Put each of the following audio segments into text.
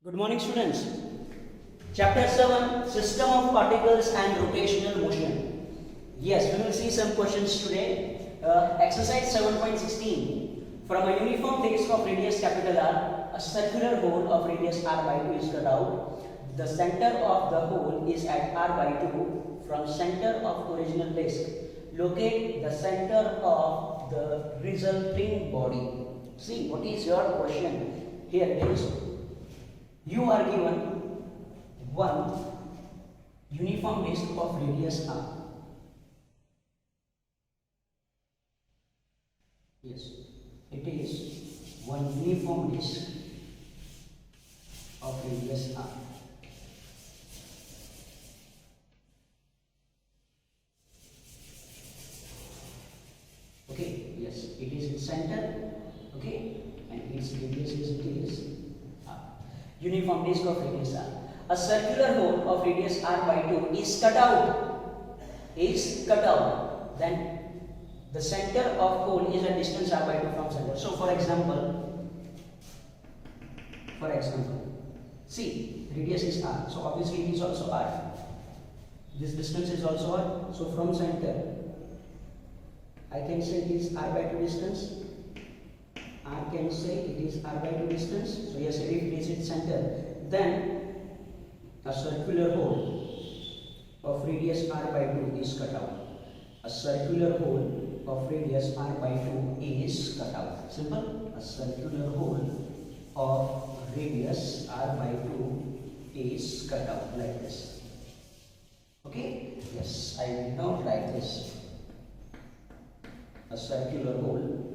Good morning, students. Chapter 7, System of Particles and Rotational Motion. Yes, we will see some questions today. Exercise 7.16. From a uniform disk of radius capital R, a circular hole of radius R by 2 is cut out. The center of the hole is at R by 2 from center of original disk. Locate the center of the resulting body. See, what is your question? Here it is. You are given one uniform disk of radius R. Yes, it is one uniform disk of radius R. Okay, yes, it is in center. Okay, and its radius is R. Uniform disk of radius R. A circular hole of radius R by 2 is cut out. Then the center of hole is a distance R by 2 from center. So for example, see, radius is R. So obviously it is also R. This distance is also R. So from center, I can say it is R by 2 distance. I can say it is R by 2 distance. So yes, if it is its center, then a circular hole of radius R by 2 is cut out. A circular hole of radius R by 2 is cut out. Simple. A circular hole of radius R by 2 is cut out like this. Okay? Yes, I will now write this. A circular hole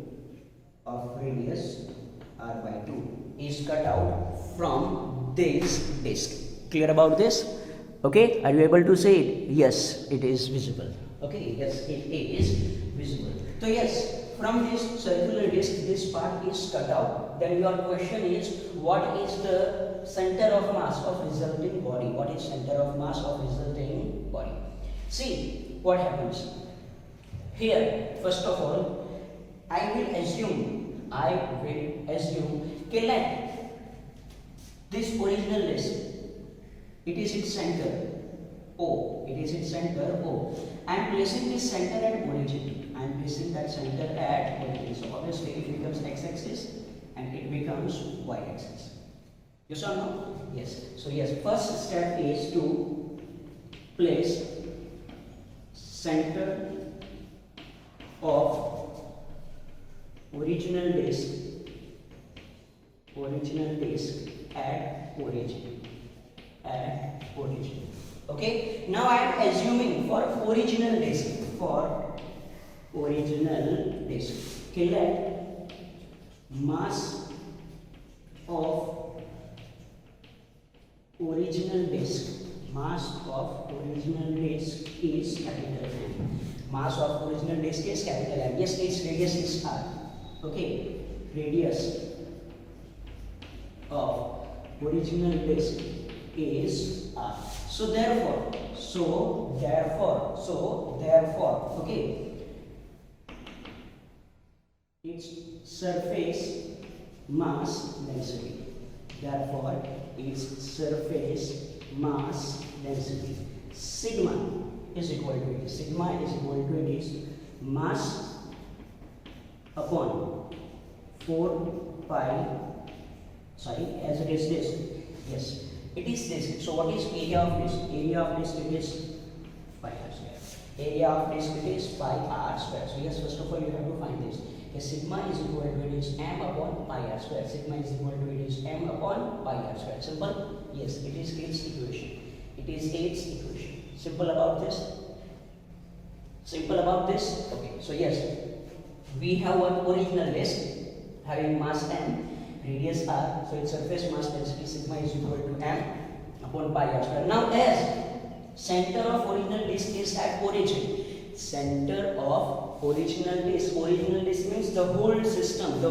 of radius R by 2 is cut out from this disk. Clear about this? Okay, are you able to say it? Yes, it is visible. Okay, yes, it is visible. So yes, from this circular disk, this part is cut out. Then your question is, what is the center of mass of resulting body? What is center of mass of resulting body? See what happens. Here, first of all, I will assume, let this original disk, it is its center O. I am placing this center at origin. So obviously it becomes x-axis and it becomes y-axis. Yes or no? Yes. So yes, first step is to place center of original disk at origin. Okay, now I am assuming for original disk, let mass of original disk is capital M. Mass of original disk is capital M. Yes, its radius is R. Okay, radius of original disk is R. So therefore, okay, its surface mass density. Sigma is equal to it is mass upon 4 pi. As it is this. Yes, it is this. So what is area of disk? Area of disk it is pi r square. So yes, first of all you have to find this. Yes, sigma is equal to it is m upon pi r square. Simple. Yes, it is its equation. Simple about this. Okay. So yes, we have one original disk having mass m, radius r, so its surface mass density sigma is equal to m upon pi r square. Now as center of original disk is at origin, original disk means the whole system,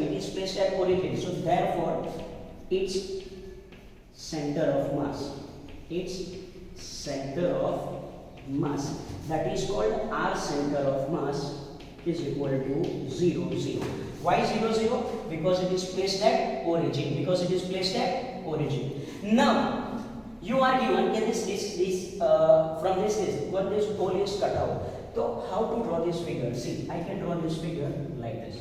it is placed at origin. So therefore its center of mass, that is called R center of mass, is equal to 0, 0. Why 0, 0? Because it is placed at origin. origin. Now you are given from this what this hole is cut out. So how to draw this figure? See, I can draw this figure like this.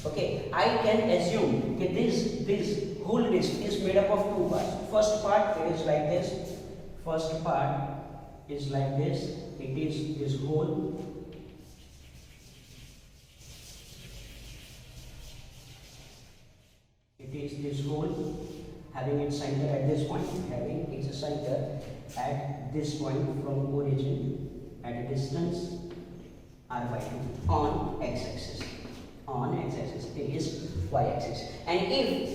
Okay, I can assume that this whole disc is made up of two parts. First part is like this. First part is like this. It is this hole. It is this hole having its center at this point, having its center at this point from origin at a distance r by 2 on x-axis. On x-axis, it is y-axis. And if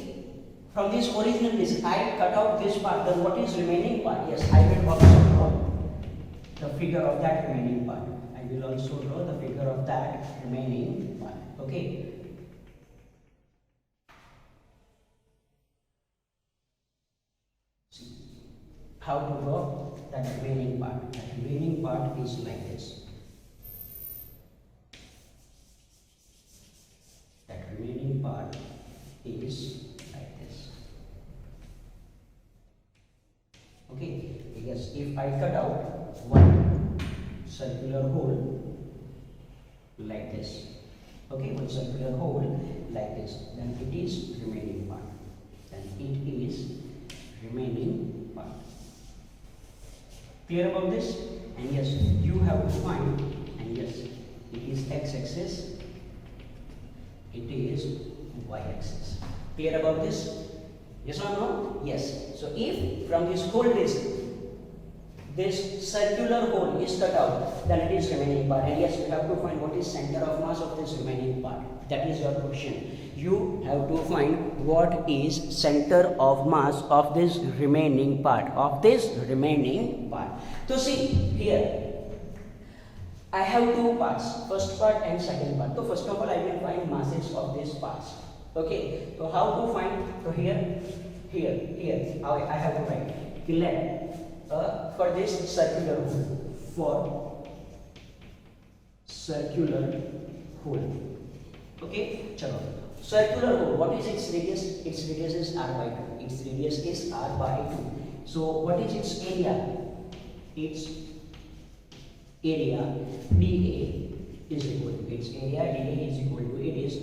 from this original disc I cut out this part, then what is remaining part? Yes, I will also draw the figure of that remaining part. I will also draw the figure of that remaining part. Okay. How to draw that remaining part? That remaining part is like this. That remaining part is like this. Okay. Yes. If I cut out one circular hole like this. Okay. One circular hole like this. Then it is remaining part. Then it is remaining part. Clear about this? And yes, you have to find, and yes, it is x-axis, it is y-axis. Clear about this? Yes or no? Yes. So if from this whole disc, this circular hole is cut out, then it is remaining part. And yes, you have to find what is center of mass of this remaining part. That is your question. You have to find what is center of mass of this remaining part. So see here, I have two parts, first part and second part. So first of all, I will find masses of these parts. Okay. So how to find? So here, I have to write. Let for this circular hole, Okay, chalo. Circular hole, what is its radius? Its radius is r by 2. So what is its area? Its area dA is equal to, it is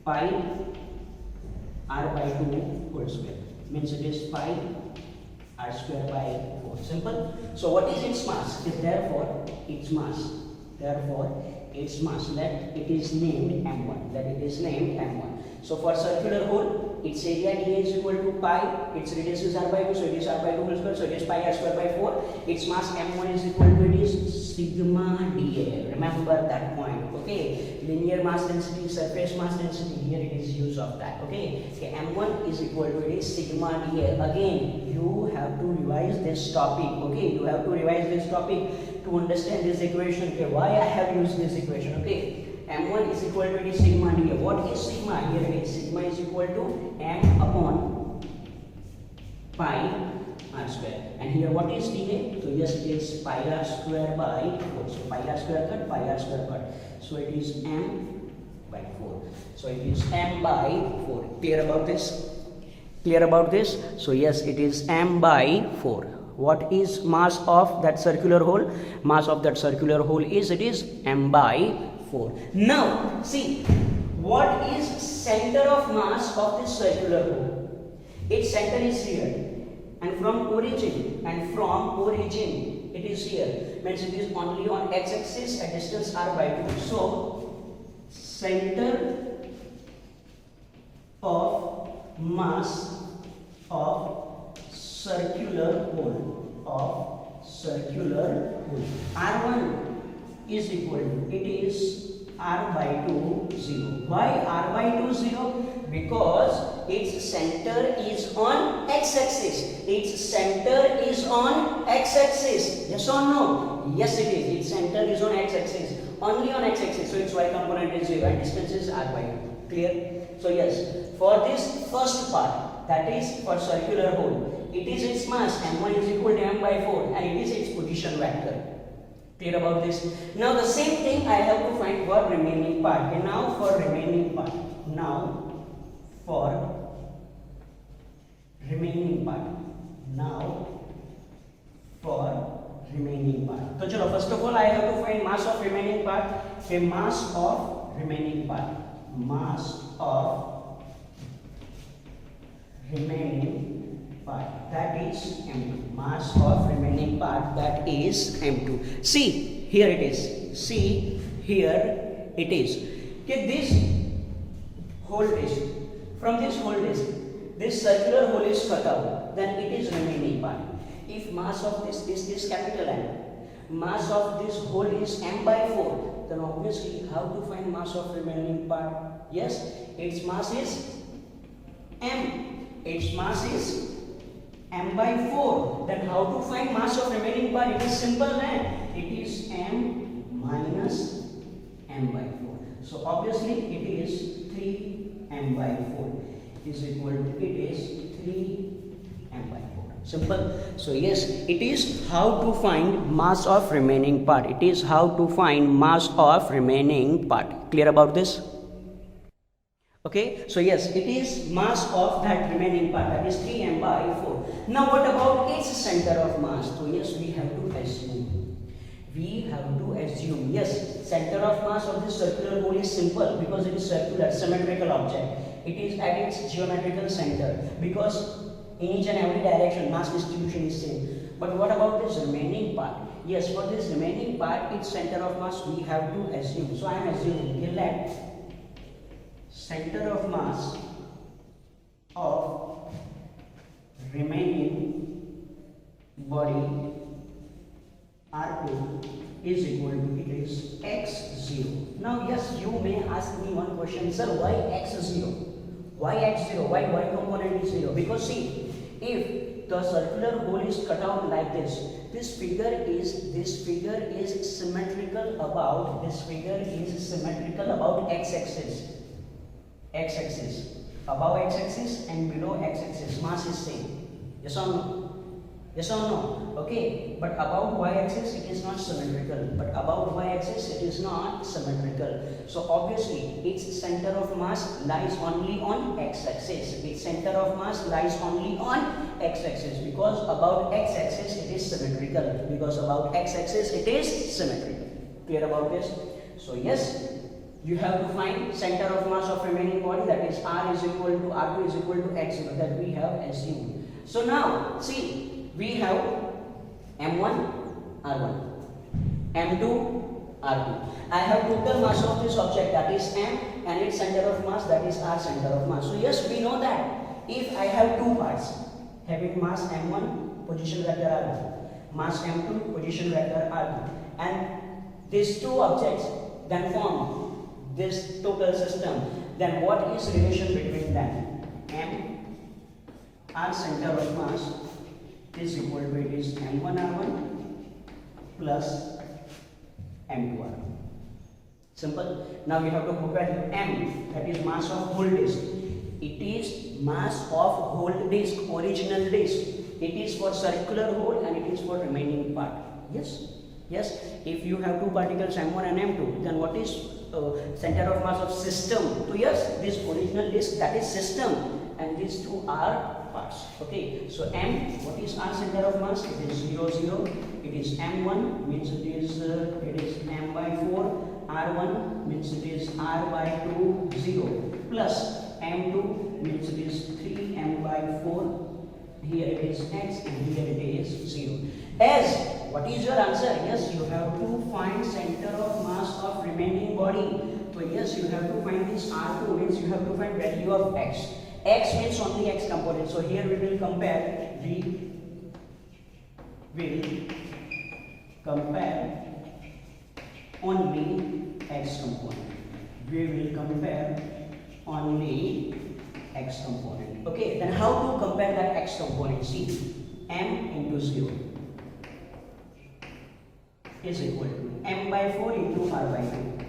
pi r by 2 whole square. Means it is pi r square by 4. Simple. So what is its mass? Therefore its mass, let it is named m1. So for circular hole, its area dA is equal to pi, its radius is r by 2, so it is r by 2 whole square, so it is pi r square by 4. Its mass m1 is equal to, it is sigma dA. Remember that point. Okay, linear mass density, surface mass density, here it is use of that. Okay, m1 is equal to, it is sigma dA. Again, you have to revise this topic. Okay, you have to revise this topic to understand this equation. Okay, why I have used this equation? Okay, m1 is equal to, it is sigma dA. What is sigma? Here it is, sigma is equal to m upon pi r square. And here what is dA? So yes, it is pi r square by 4. So pi r square cut. So it is m by 4. So it is m by 4. Clear about this? So yes, it is m by 4. What is mass of that circular hole? Mass of that circular hole is, it is m by 4. Now see, what is center of mass of this circular hole? Its center is here, and from origin it is here. Means it is only on x-axis at distance r by 2. So center of mass of circular hole, r1 is equal to, it is r by 2 0. Why r by 2 0? Because its center is on x-axis. Yes or no? Yes, it is. Its center is on x-axis. Only on x-axis. So its y component is 0 and distance is r by 2. Clear? So yes, for this first part, that is for circular hole, it is its mass m1 is equal to m by 4 and it is its position vector. Clear about this? Now the same thing I have to find for remaining part. Okay, now for remaining part. remaining part. Now for remaining part. So chalo, first of all I have to find mass of remaining part. Okay, mass of remaining part. Mass of remaining part, that is M2. Mass of remaining part, that is M2. See, here it is. See, here it is. Okay, this whole disk, from this whole disk, this circular hole is cut out, then it is remaining part. If mass of this disk is capital M, mass of this hole is M by 4, then obviously how to find mass of remaining part? Yes, its mass is M. Its mass is M by 4. Then how to find mass of remaining part? It is simple, man. It is M minus M by 4. So obviously it is 3M by 4 is equal to, it is 3M by 4. Simple. So yes, it is how to find mass of remaining part. It is how to find mass of remaining part. Clear about this? Okay, so yes, it is mass of that remaining part, that is 3M by 4. Now what about its center of mass? So yes, we have to assume. Yes, center of mass of this circular hole is simple because it is circular, symmetrical object. It is at its geometrical center because in each and every direction mass distribution is same. But what about this remaining part? Yes, for this remaining part, its center of mass we have to assume. So I am assuming let center of mass of remaining body R2 is equal to, it is x0. Now yes, you may ask me one question, sir, why x0? Why x0? Why y component is 0? Because see, if the circular hole is cut out like this figure is symmetrical about x-axis. Above x-axis and below x-axis, mass is same. Yes or no? Yes or no? Okay, but above y-axis it is not symmetrical. But above y-axis it is not symmetrical. So obviously its center of mass lies only on x-axis. Its center of mass lies only on x-axis because above x-axis it is symmetrical. Because above x-axis it is symmetrical. Clear about this? So yes, you have to find center of mass of remaining body, that is R is equal to R2 is equal to x0, that we have assumed. So now see, we have M1 R1, M2 R2. I have total mass of this object, that is M, and its center of mass, that is R center of mass. So yes, we know that if I have two parts having mass M1, position vector R1, mass M2, position vector R2, and these two objects then form this total system, then what is relation between them? M, R center of mass is equal to, it is M1 R1 plus M2 R1. Simple. Now we have to put value M, that is mass of whole disk. It is mass of whole disk, original disk. It is for circular hole and it is for remaining part. Yes? Yes, if you have two particles M1 and M2, then what is center of mass of system? So yes, this original disk, that is system, and these two are parts. Okay, so M, what is our center of mass? It is 0, 0. It is M1, means it is M by 4. R1 means it is R by 2, 0. Plus M2 means it is 3M by 4. Here it is x and here it is 0. As what is your answer? Yes, you have to find center of mass of remaining body. So yes, you have to find this R2, means you have to find value of x. X means only x component. So here we will compare only x component. We will compare only x component. Okay, then how to compare that x component? See, M into 0 is equal to M by 4 into R by 2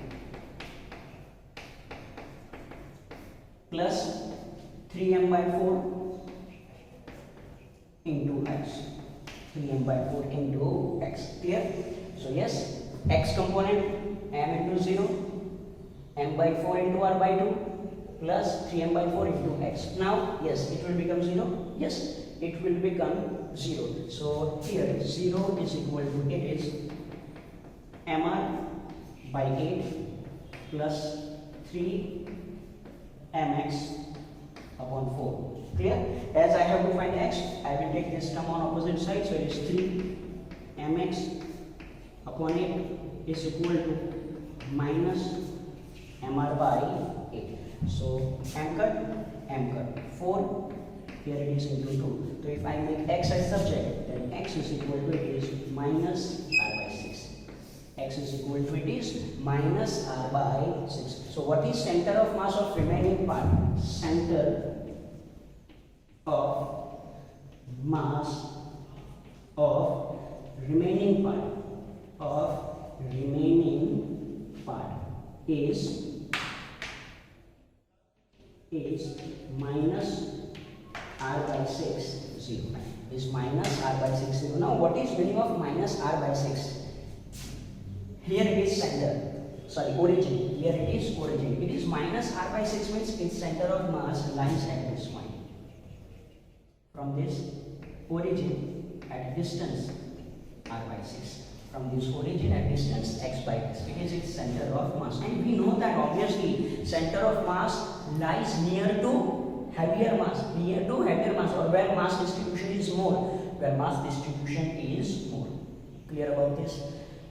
plus 3M by 4 into x. 3M by 4 into x. Clear? So yes, x component M into 0, M by 4 into R by 2 plus 3M by 4 into x. Now yes, it will become 0. Yes, it will become 0. So here 0 is equal to, it is mr by 8 plus 3 mx upon 4. Clear? As I have to find x, I will take this term on opposite side. So it is 3 mx upon 8 is equal to minus mr by 8. So m cut 4, here it is into 2. So if I make x as subject, then x is equal to, it is minus r by 6. X is equal to, it is minus r by 6. So what is center of mass of remaining part? Center of mass of remaining part is minus r by 6 0. Is minus r by 6 0. Now what is meaning of minus r by 6? Here it is origin. Here it is origin. It is minus r by 6 means its center of mass lies at this point. From this origin at distance r by 6. From this origin at distance x by x. It is its center of mass. And we know that obviously center of mass lies near to heavier mass. Or where mass distribution is more. Clear about this?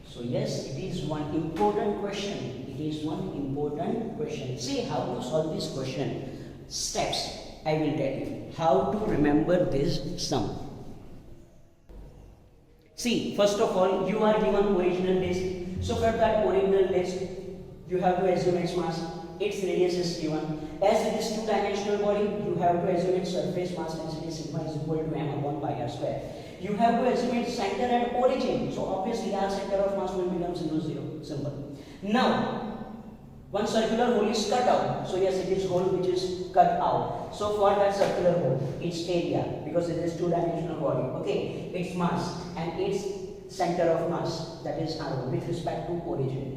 So yes, it is one important question. See how to solve this question. Steps I will tell you. How to remember this sum. See, first of all, you are given original disk. So for that original disk, you have to assume its mass. Its radius is given. As it is two-dimensional body, you have to assume its surface mass density sigma is equal to m upon pi r square. You have to assume its center and origin. So obviously our center of mass will become 0, 0. Simple. Now, one circular hole is cut out. So yes, it is hole which is cut out. So for that circular hole, its area, because it is two-dimensional body, okay, its mass and its center of mass, that is r1 with respect to origin.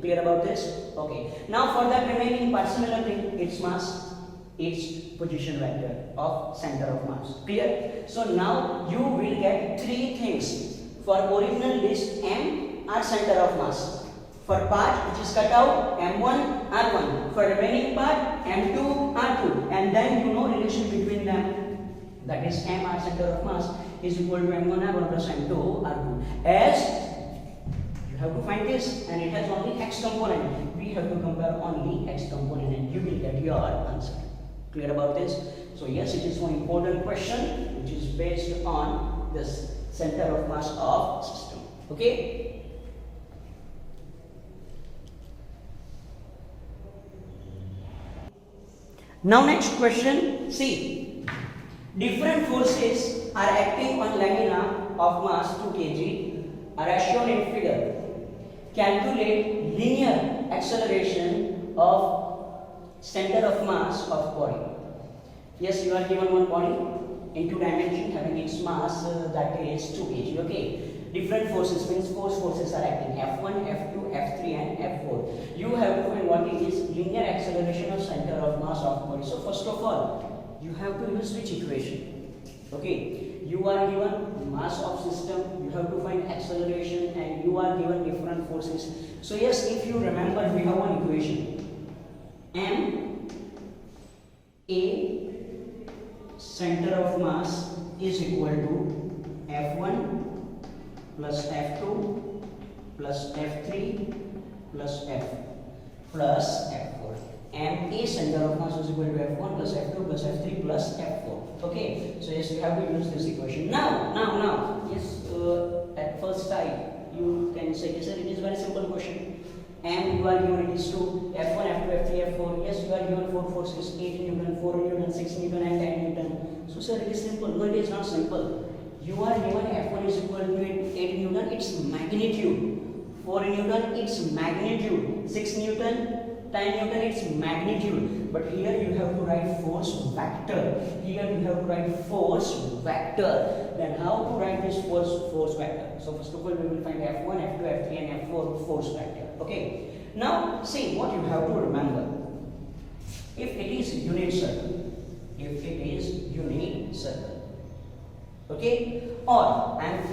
Clear about this? Okay. Now for that remaining part, similar thing, its mass, its position vector of center of mass. Clear? So now you will get three things. For original disk, m are center of mass. For part which is cut out, m1 r1. For remaining part, m2 r2. And then you know relation between them. That is m r center of mass is equal to m1 r1 plus m2 r2. As you have to find this, and it has only x component. We have to compare only x component, and you will get your answer. Clear about this? So yes, it is one important question which is based on this center of mass of system. Okay. Now next question, see, different forces are acting on lamina of mass 2 kg are as shown in figure. Calculate linear acceleration of center of mass of body. Yes, you are given one body in two dimension having its mass that is 2 kg. Okay. Different forces means forces are acting, F1, F2, F3 and F4. You have to find what is linear acceleration of center of mass of body. So first of all, you have to use which equation? Okay, you are given mass of system, you have to find acceleration, and you are given different forces. So yes, if you remember, we have one equation. M A center of mass is equal to F1 plus F2 plus F3 plus F4. And A center of mass is equal to F1 plus F2 plus F3 plus F4. Okay, so yes, you have to use this equation. Now, yes, at first sight, you can say, sir, it is very simple question. And you are given it is 2, F1, F2, F3, F4. Yes, you are given 4 forces, 8 Newton, 4 Newton, 6 Newton and 10 Newton. So sir, it is simple. No, it is not simple. You are given F1 is equal to 8 Newton, its magnitude. 4 Newton, its magnitude. 6 Newton, 10 Newton, its magnitude. But here you have to write force vector. Then how to write this force vector? So first of all, we will find F1, F2, F3 and F4 force vector. Okay. Now see what you have to remember. If it is unit circle, if it is unit circle. Okay, or and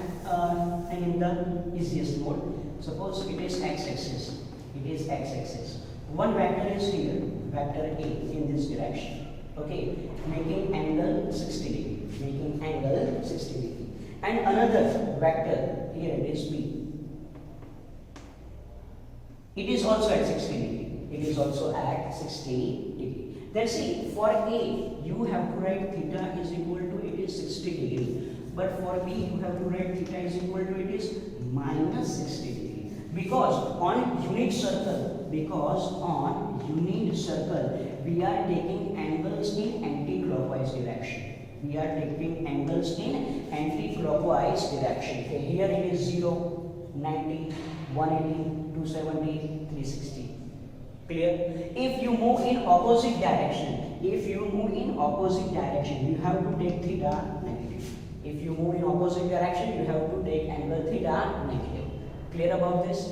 in the easiest mode, suppose it is x-axis. It is x-axis. One vector is here, vector A in this direction. Okay, making angle 60 degree, making angle 60 degree. And another vector here, it is B. It is also at 60 degree. It is also at 60 degree. Then see, for A, you have to write theta is equal to, it is 60 degree. But for B, you have to write theta is equal to, it is minus 60 degree. Because on unit circle, we are taking angles in anti-clockwise direction. We are taking angles in anti-clockwise direction. Okay, here it is 0, 90, 180, 270, 360. Clear? If you move in opposite direction, you have to take theta negative. If you move in opposite direction, you have to take angle theta negative. Clear about this?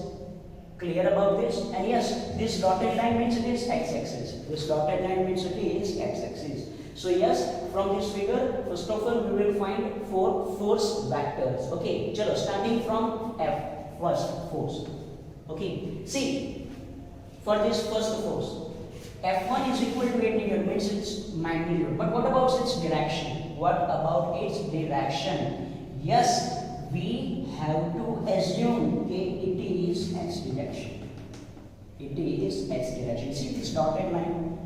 Clear about this? And yes, this dotted line means it is x-axis. This dotted line means it is x-axis. So yes, from this figure, first of all, we will find 4 force vectors. Okay, chalo, starting from F, first force. Okay, see, for this first force, F1 is equal to 8 Newton, means its magnitude. But what about its direction? What about its direction? Yes, we have to assume that it is x direction. It is x direction. See this dotted line?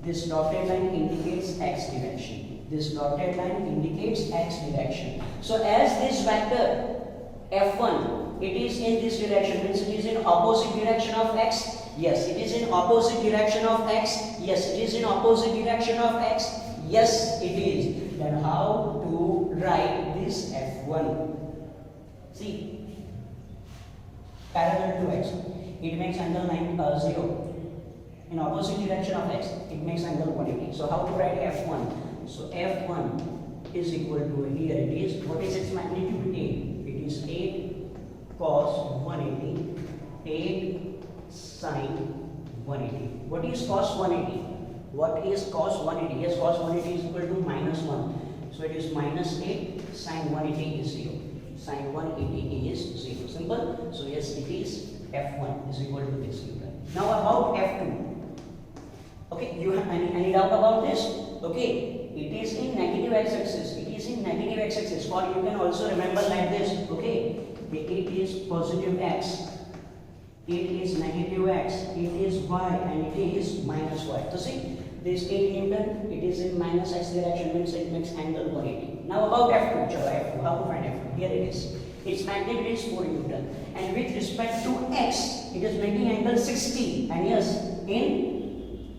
This dotted line indicates x direction. This dotted line indicates x direction. So as this vector F1, it is in this direction, means it is in opposite direction of x. Yes, it is in opposite direction of x. Yes, it is in opposite direction of x. Yes, it is. Then how to write this F1? See, parallel to x, it makes angle 0. In opposite direction of x, it makes angle 180. So how to write F1? So F1 is equal to, here it is, what is its magnitude? 8. It is 8 cos 180, 8 sin 180. What is cos 180? What is cos 180? Yes, cos 180 is equal to minus 1. So it is minus 8, sin 180 is 0. Sin 180 is 0. Simple. So yes, it is F1 is equal to this Newton. Now about F2. Okay, you have any doubt about this? Okay, it is in negative x-axis. It is in negative x-axis. Or you can also remember like this. Okay, it is positive x. It is negative x. It is y, and it is minus y. So see, this 8 Newton, it is in minus x direction, means it makes angle 180. Now about F2, F2, how to find F2? Here it is. Its magnitude is 4 Newton. And with respect to x, it is making angle 60. And yes, in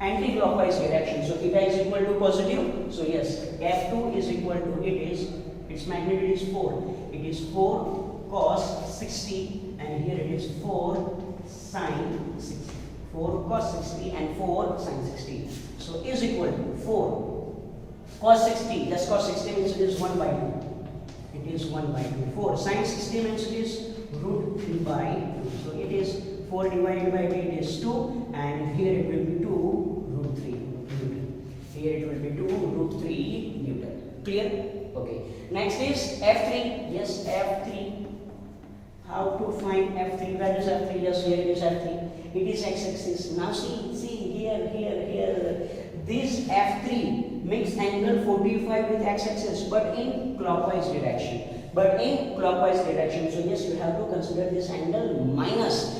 anti-clockwise direction. So theta is equal to positive. So yes, F2 is equal to, its magnitude is 4. It is 4 cos 60. And here it is 4 sin 60. 4 cos 60 and 4 sin 60. So is equal to 4 cos 60. Just cos 60 means it is 1 by 2. It is 1 by 2. 4 sin 60 means it is root 3 by 2. So it is 4 divided by 8 is 2, and here it will be 2 root 3 Newton. Here it will be 2 root 3 Newton. Clear? Okay. Next is F3. Yes, F3. How to find F3? Where is F3? Yes, here it is F3. It is x-axis. Now see here. This F3 makes angle 45 with x-axis, but in clockwise direction. So yes, you have to consider this angle minus.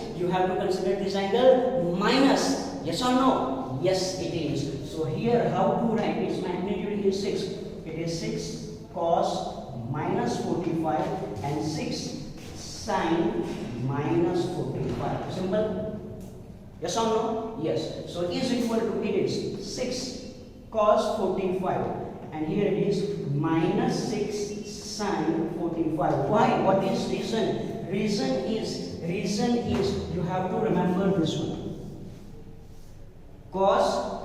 Yes or no? Yes, it is. So here, how to write its magnitude is 6. It is 6 cos minus 45 and 6 sin minus 45. Simple? Yes or no? Yes. So is equal to, it is 6 cos 45, and here it is minus 6 sin 45. Why? What is reason? Reason is you have to remember this one. Cos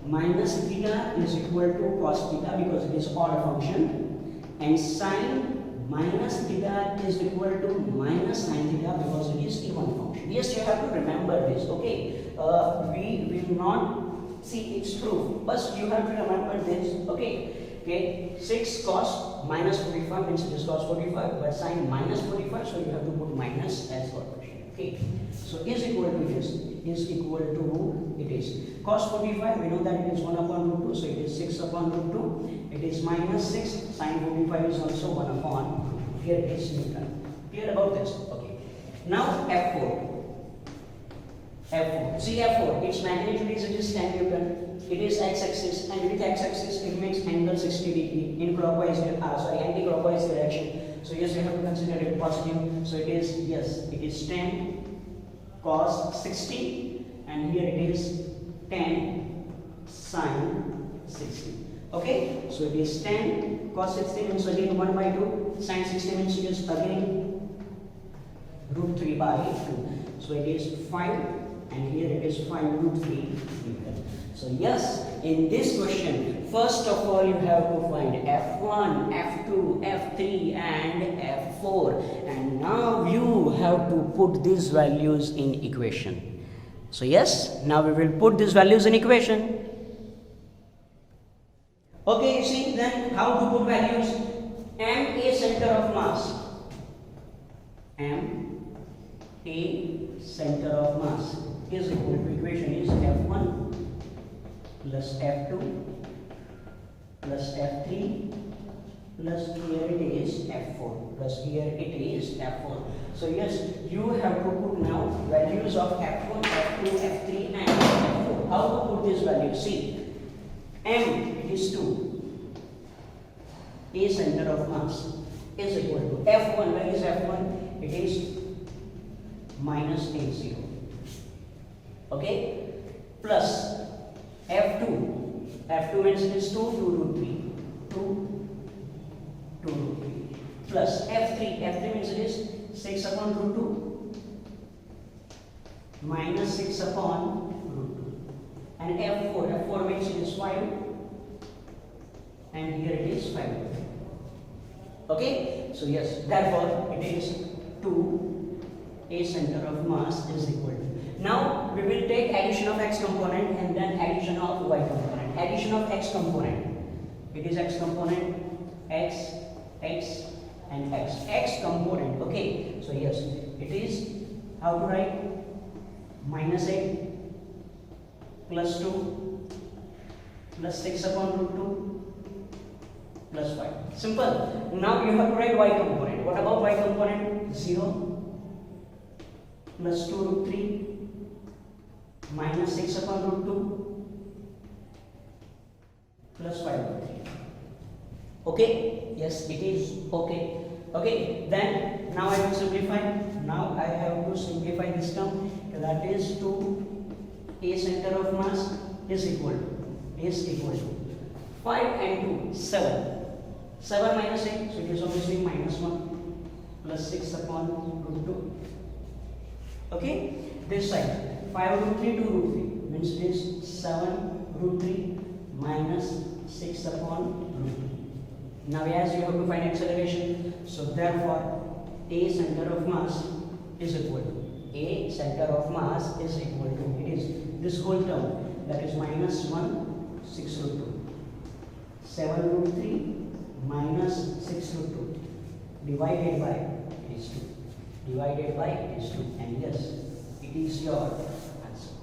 minus theta is equal to cos theta because it is odd function, and sin minus theta is equal to minus sin theta because it is even function. Yes, you have to remember this. Okay, we will not See, it's proof. But you have to remember this. Okay, 6 cos minus 45 means it is cos 45, but sin minus 45, so you have to put minus as coefficient. Okay, so is equal to this, is equal to, it is cos 45, we know that it is 1 upon root 2, so it is 6 upon root 2, it is minus 6, sin 45 is also 1 upon root 2. Here it is neutral. Clear about this? Okay, now F4. F4. See F4, its magnitude is, it is 10 Newton. It is x-axis, and with x-axis it makes angle 60 degree in clockwise, anti-clockwise direction. So yes, you have to consider it positive. So it is, yes, it is 10 cos 60, and here it is 10 sin 60. Okay, so it is 10 cos 60 means again 1 by 2, sin 60 means it is again root 3 by 2. So it is 5, and here it is 5 root 3 Newton. So yes, in this question, first of all you have to find F1, F2, F3 and F4, and now you have to put these values in equation. So yes, now we will put these values in equation. Okay, you see then how to put values. M a center of mass. M a center of mass is equal to, equation is F1 plus F2 plus F3 plus here it is F4 plus here it is F4. So yes, you have to put now values of F1, F2, F3 and F4. How to put these values? See, M it is 2, a center of mass is equal to F1. Where is F1? It is minus 80. Okay, plus F2. F2 means it is 2 root 3. 2 root 3. Plus F3. F3 means it is 6 upon root 2 minus 6 upon root 2. And F4. F4 means it is 5. And here it is 5. Okay, so yes, therefore it is 2 a center of mass is equal to. Now we will take addition of x component and then addition of y component. Addition of x component. It is x component, x, x and x. X component. Okay. So yes, it is how to write? Minus 8 plus 2 plus 6 upon root 2 plus 5. Simple. Now you have to write y component. What about y component? 0 plus 2 root 3 minus 6 upon root 2 plus 5 root 3. Okay? Yes, it is okay. Okay, then now I will simplify. Now I have to simplify this term. That is 2 a center of mass is equal to 5 and 2, 7. 7 minus 8, so it is obviously minus 1 plus 6 upon root 2. Okay, this side 5 root 3 to root 3 means it is 7 root 3 minus 6 upon root 2. Now as you have to find acceleration, so therefore a center of mass is equal to, a center of mass is equal to, it is this whole term, that is minus 1 6 root 2, 7 root 3 minus 6 root 2 divided by it is 2, divided by it is 2, and yes, it is your answer.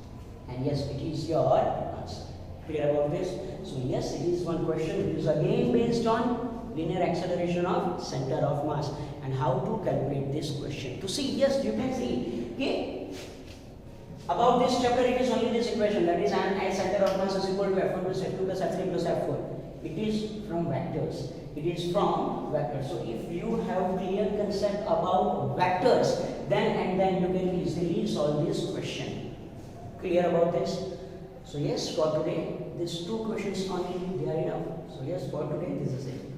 And yes, it is your answer. Clear about this? So yes, it is one question which is again based on linear acceleration of center of mass and how to calculate this question. To see, yes, you can see. Okay. About this chapter, it is only this equation, that is an a center of mass is equal to F1 plus F2 plus F3 plus F4. It is from vectors. It is from vectors. So if you have clear concept about vectors, then you can easily solve this question. Clear about this? So yes, for today, these two questions only, they are enough. So yes, for today, this is it.